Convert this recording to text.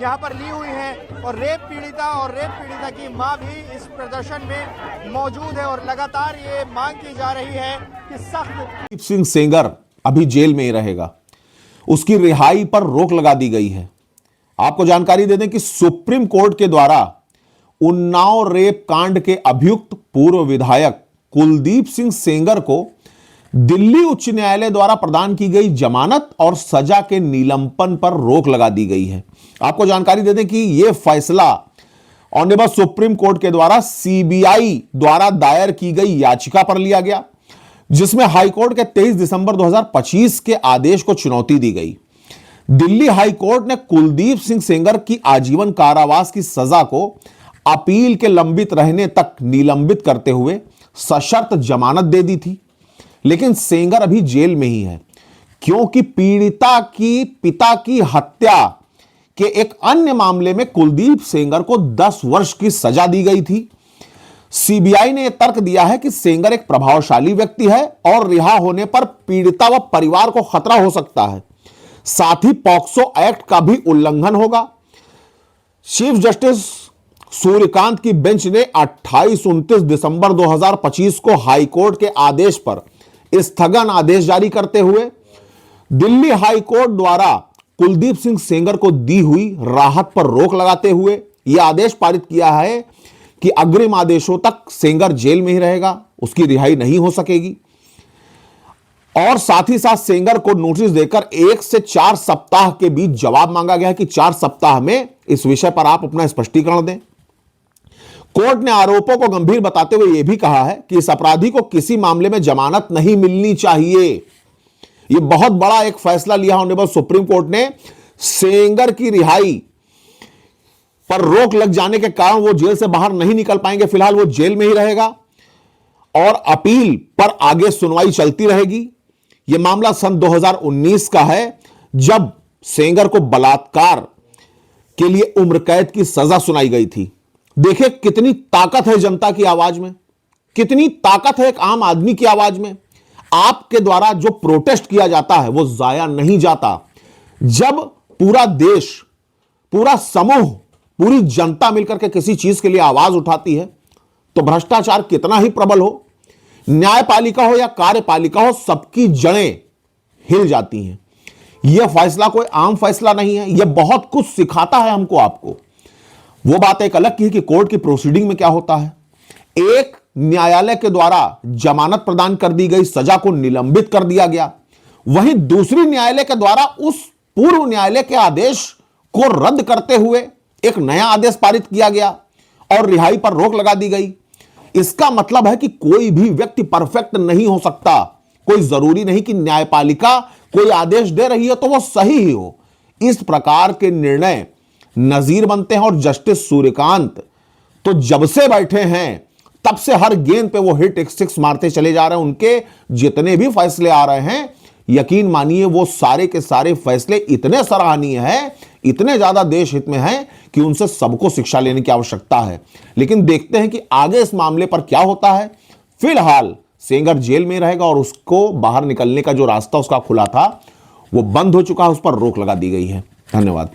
यहाँ पर ली हुई है और रेप पीड़िता की मां भी इस प्रदर्शन में मौजूद है और लगातार ये मांग की जा रही है कि सख्त। कुलदीप सिंह सेंगर अभी जेल में ही रहेगा, उसकी रिहाई पर रोक लगा दी गई है। आपको जानकारी दे दें कि सुप्रीम कोर्ट के द्वारा उन्नाव रेप कांड के अभियुक्त पूर्व विधायक कुलदीप सिंह सेंगर को दिल्ली उच्च न्यायालय द्वारा प्रदान की गई जमानत और सजा के निलंबन पर रोक लगा दी गई है। आपको जानकारी दे दें कि यह फैसला ऑनरेबल सुप्रीम कोर्ट के द्वारा सीबीआई द्वारा दायर की गई याचिका पर लिया गया, जिसमें हाईकोर्ट के 23 दिसंबर 2025 के आदेश को चुनौती दी गई। दिल्ली हाईकोर्ट ने कुलदीप सिंह सेंगर की आजीवन कारावास की सजा को अपील के लंबित रहने तक निलंबित करते हुए सशर्त जमानत दे दी थी, लेकिन सेंगर अभी जेल में ही है, क्योंकि पीड़िता की पिता की हत्या के एक अन्य मामले में कुलदीप सेंगर को 10 वर्ष की सजा दी गई थी। सीबीआई ने यह तर्क दिया है कि सेंगर एक प्रभावशाली व्यक्ति है और रिहा होने पर पीड़िता व परिवार को खतरा हो सकता है, साथ ही पॉक्सो एक्ट का भी उल्लंघन होगा। चीफ जस्टिस सूर्यकांत की बेंच ने 28-29 दिसंबर 2025 को हाईकोर्ट के आदेश पर स्थगन आदेश जारी करते हुए दिल्ली हाईकोर्ट द्वारा कुलदीप सिंह सेंगर को दी हुई राहत पर रोक लगाते हुए यह आदेश पारित किया है कि अग्रिम आदेशों तक सेंगर जेल में ही रहेगा, उसकी रिहाई नहीं हो सकेगी। और साथ ही साथ सेंगर को नोटिस देकर 1 से 4 सप्ताह के बीच जवाब मांगा गया है कि 4 सप्ताह में इस विषय पर आप अपना स्पष्टीकरण दें। कोर्ट ने आरोपों को गंभीर बताते हुए यह भी कहा है कि इस अपराधी को किसी मामले में जमानत नहीं मिलनी चाहिए। यह बहुत बड़ा एक फैसला लिया ऑनरेबल सुप्रीम कोर्ट ने। सेंगर की रिहाई पर रोक लग जाने के कारण वो जेल से बाहर नहीं निकल पाएंगे, फिलहाल वो जेल में ही रहेगा और अपील पर आगे सुनवाई चलती रहेगी। यह मामला सन 2019 का है, जब सेंगर को बलात्कार के लिए उम्र कैद की सजा सुनाई गई थी। देखिए कितनी ताकत है जनता की आवाज में, कितनी ताकत है एक आम आदमी की आवाज में। आपके द्वारा जो प्रोटेस्ट किया जाता है वो जाया नहीं जाता। जब पूरा देश, पूरा समूह, पूरी जनता मिलकर के किसी चीज के लिए आवाज उठाती है तो भ्रष्टाचार कितना ही प्रबल हो, न्यायपालिका हो या कार्यपालिका हो, सबकी जड़ें हिल जाती हैं। यह फैसला कोई आम फैसला नहीं है, यह बहुत कुछ सिखाता है हमको, आपको। वो बात एक अलग की है कि कोर्ट की प्रोसीडिंग में क्या होता है। एक न्यायालय के द्वारा जमानत प्रदान कर दी गई, सजा को निलंबित कर दिया गया, वहीं दूसरी न्यायालय के द्वारा उस पूर्व न्यायालय के आदेश को रद्द करते हुए एक नया आदेश पारित किया गया और रिहाई पर रोक लगा दी गई। इसका मतलब है कि कोई भी व्यक्ति परफेक्ट नहीं हो सकता। कोई जरूरी नहीं कि न्यायपालिका कोई आदेश दे रही है तो वो सही ही हो। इस प्रकार के निर्णय नजीर बनते हैं और जस्टिस सूर्यकांत तो जब से बैठे हैं तब से हर गेंद पे वो हिट सिक्स मारते चले जा रहे हैं। उनके जितने भी फैसले आ रहे हैं, यकीन मानिए वो सारे के सारे फैसले इतने सराहनीय हैं, इतने ज्यादा देश हित में हैं कि उनसे सबको शिक्षा लेने की आवश्यकता है। लेकिन देखते हैं कि आगे इस मामले पर क्या होता है। फिलहाल सेंगर जेल में रहेगा और उसको बाहर निकलने का जो रास्ता उसका खुला था वो बंद हो चुका है, उस पर रोक लगा दी गई है। धन्यवाद।